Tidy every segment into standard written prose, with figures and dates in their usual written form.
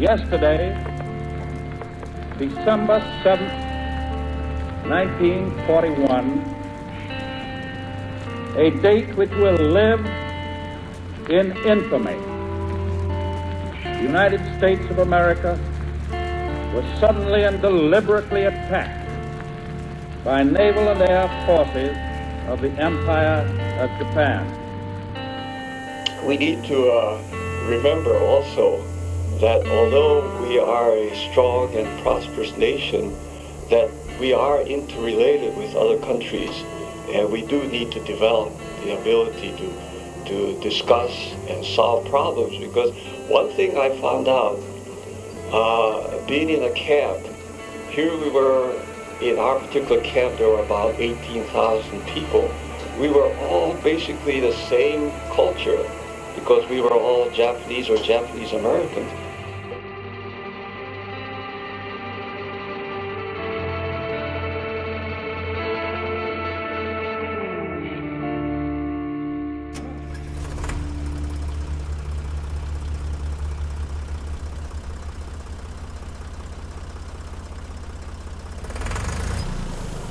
Yesterday, December 7th, 1941, a date which will live in infamy. The United States of America was suddenly and deliberately attacked by naval and air forces of the Empire of Japan. We need to remember also that although we are a strong and prosperous nation, that we are interrelated with other countries, and we do need to develop the ability to discuss and solve problems. Because one thing I found out, being in a camp, here we were, in our particular camp, there were about 18,000 people. We were all basically the same culture because we were all Japanese or Japanese-Americans.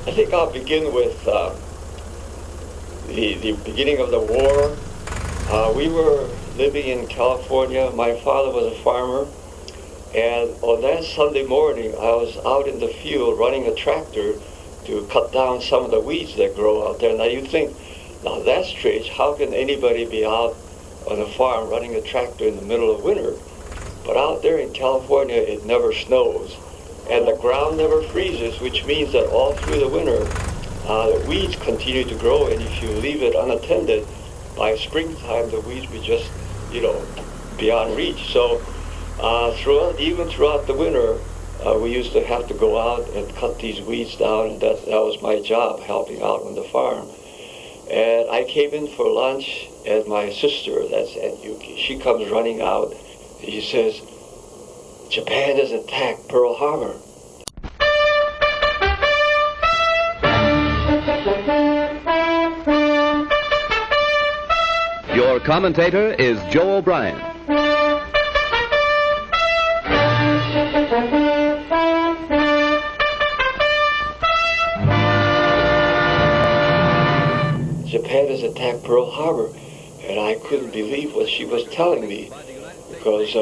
I think I'll begin with the beginning of the war. We were living in California. My father was a farmer, and on that Sunday morning, I was out in the field running a tractor to cut down some of the weeds that grow out there. Now you think, now that's strange. How can anybody be out on a farm running a tractor in the middle of winter? But out there in California, it never snows. And the ground never freezes, which means that all through the winter, the weeds continue to grow, and if you leave it unattended, by springtime, the weeds will just, beyond reach. So even throughout the winter, we used to have to go out and cut these weeds down, and that was my job, helping out on the farm. And I came in for lunch, and my sister, that's Aunt Yuki, she comes running out, and she says, "Japan has attacked Pearl Harbor." Your commentator is Joe O'Brien. Japan has attacked Pearl Harbor, and I couldn't believe what she was telling me, because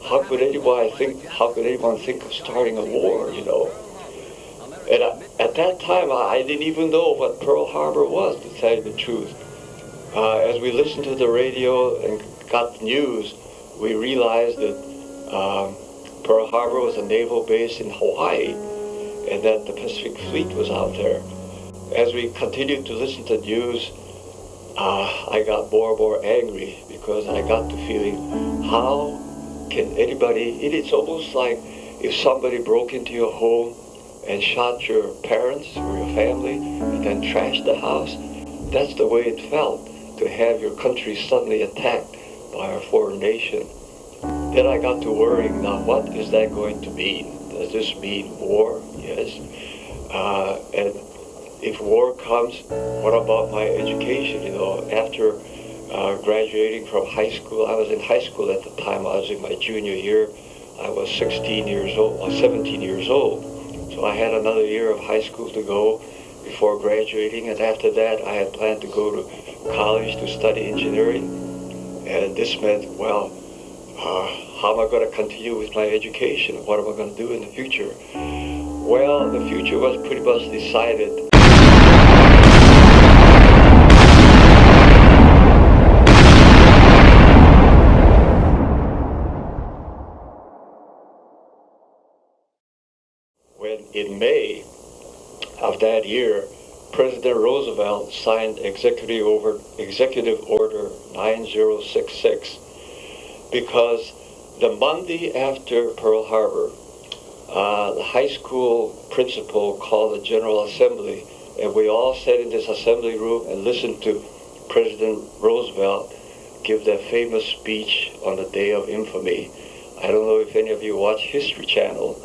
how could anyone think of starting a war, And at that time, I didn't even know what Pearl Harbor was, to tell you the truth. As we listened to the radio and got the news, we realized that Pearl Harbor was a naval base in Hawaii, and that the Pacific Fleet was out there. As we continued to listen to the news, I got more and more angry, because I got to feeling, how can anybody, it's almost like if somebody broke into your home and shot your parents or your family and then trashed the house. That's the way it felt, to have your country suddenly attacked by a foreign nation. Then I got to worrying, now what is that going to mean? Does this mean war? Yes. And if war comes, what about my education? After graduating from high school, I was in high school at the time, I was in my junior year, I was 17 years old. So I had another year of high school to go before graduating, and after that I had planned to go to college to study engineering. And this meant, well, how am I going to continue with my education? What am I going to do in the future? Well, the future was pretty much decided. When in May of that year, President Roosevelt signed Executive Order 9066, because the Monday after Pearl Harbor, the high school principal called the General Assembly, and we all sat in this assembly room and listened to President Roosevelt give that famous speech on the Day of Infamy. I don't know if any of you watch History Channel,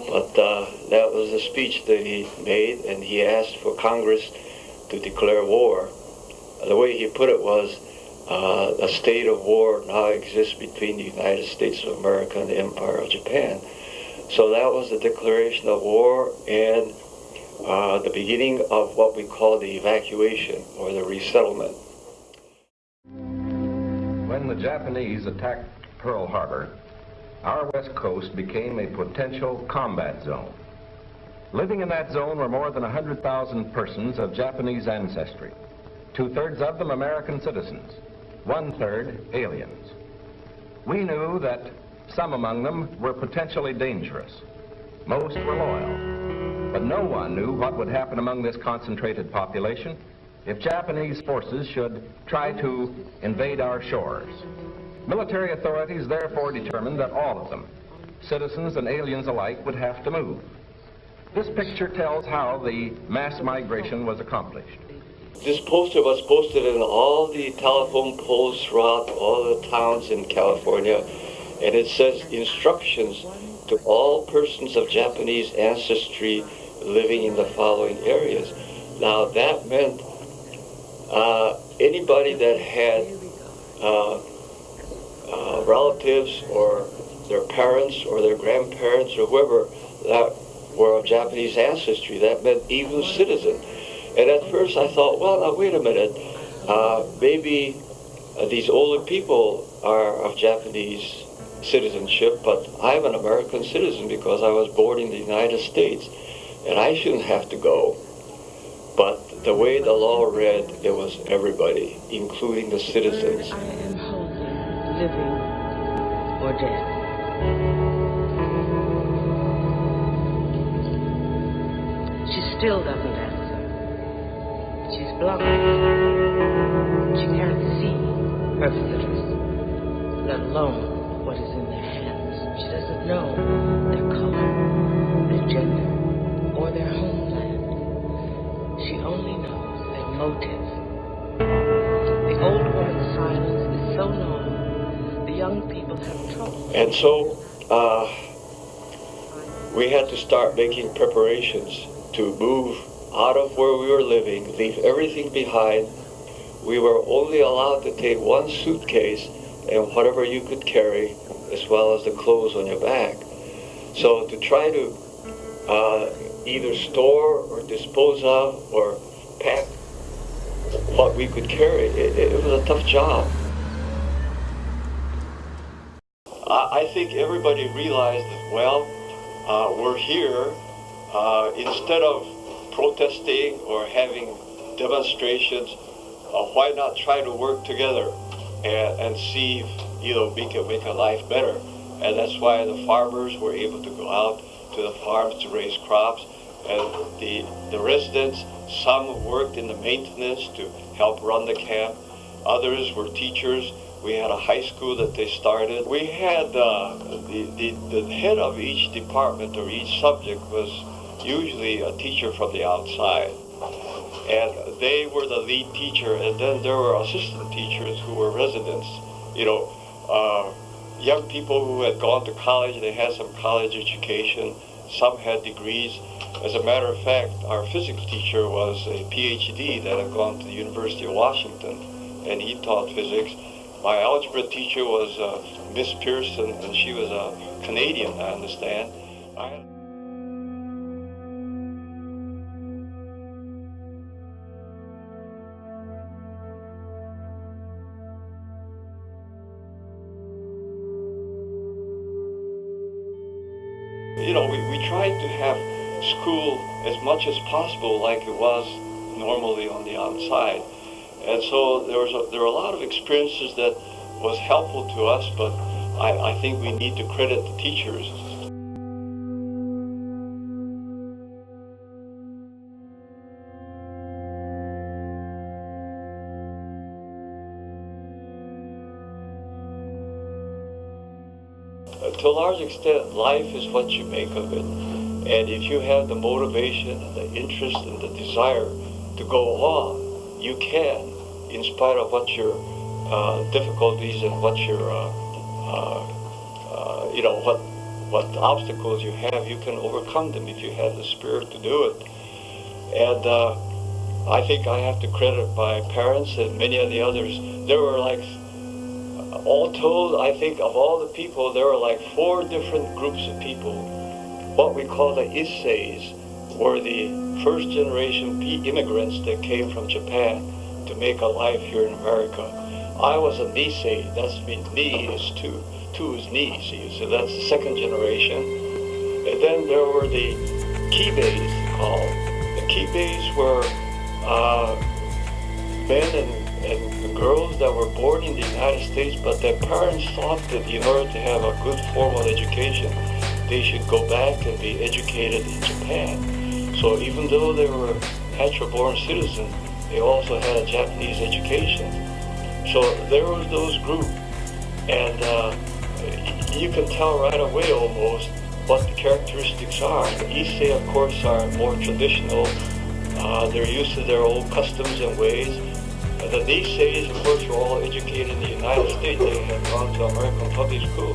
but that was the speech that he made, and he asked for Congress to declare war. The way he put it was, a state of war now exists between the United States of America and the Empire of Japan. So that was the declaration of war and the beginning of what we call the evacuation or the resettlement. When the Japanese attacked Pearl Harbor, our west coast became a potential combat zone. Living in that zone were more than 100,000 persons of Japanese ancestry, 2/3 of them American citizens, 1/3 aliens. We knew that some among them were potentially dangerous. Most were loyal, but no one knew what would happen among this concentrated population if Japanese forces should try to invade our shores. Military authorities therefore determined that all of them, citizens and aliens alike, would have to move. This picture tells how the mass migration was accomplished. This poster was posted in all the telephone poles throughout all the towns in California, and it says instructions to all persons of Japanese ancestry living in the following areas. Now that meant anybody that had relatives or their parents or their grandparents or whoever that were of Japanese ancestry, that meant even citizen. And at first I thought, well, now wait a minute, maybe these older people are of Japanese citizenship, but I'm an American citizen because I was born in the United States, and I shouldn't have to go. But the way the law read, it was everybody, including the citizens. I am wholly living or dead. She still doesn't answer. She's blind. She can't see her visitors, let alone what is in their hands. She doesn't know their color, their gender, or their homeland. She only knows their motive. The old woman's silence is so long, the young people have trouble. And so we had to start making preparations to move out of where we were living, leave everything behind. We were only allowed to take one suitcase and whatever you could carry, as well as the clothes on your back. So to try to either store or dispose of or pack what we could carry, it was a tough job. I think everybody realized that, well, we're here. Instead of protesting or having demonstrations, why not try to work together and see if we can make a life better? And that's why the farmers were able to go out to the farms to raise crops, and the residents, some worked in the maintenance to help run the camp, others were teachers. We had a high school that they started. We had the head of each department or each subject was usually a teacher from the outside, and they were the lead teacher, and then there were assistant teachers who were residents, young people who had gone to college. They had some college education, some had degrees. As a matter of fact, our physics teacher was a PhD that had gone to the University of Washington, and he taught physics. My algebra teacher was Miss Pearson, and she was a Canadian, I understand. We tried to have school as much as possible like it was normally on the outside. And so there were a lot of experiences that was helpful to us, but I think we need to credit the teachers. To a large extent, life is what you make of it. And if you have the motivation, the interest, and the desire to go on, you can, in spite of what your difficulties and what your, what obstacles you have, you can overcome them if you have the spirit to do it. And I think I have to credit my parents and many of the others. There were like, all told, I think of all the people, there were like 4 different groups of people. What we call the Isseis were the first generation immigrants that came from Japan to make a life here in America. I was a Nisei, that's means ni is two is ni, so that's the second generation. And then there were the Kibeis called. The Kibeis were men and girls that were born in the United States, but their parents thought that in order to have a good formal education, they should go back and be educated in Japan. So even though they were natural-born citizens, they also had a Japanese education. So there was those groups, and you can tell right away almost what the characteristics are. The Issei, of course, are more traditional. They're used to their old customs and ways. The Niseis, of course, were all educated in the United States. They had gone to American public school.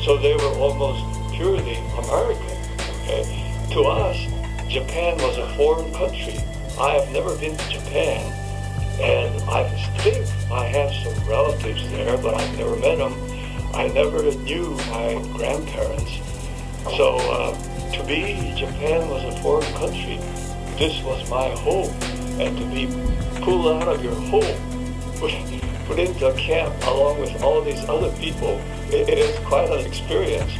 So they were almost purely American. Okay? To us, Japan was a foreign country. I have never been to Japan, and I think I have some relatives there, but I've never met them. I never knew my grandparents. So to me, Japan was a foreign country. This was my home, and to be pulled out of your home, put into a camp along with all these other people, it is quite an experience.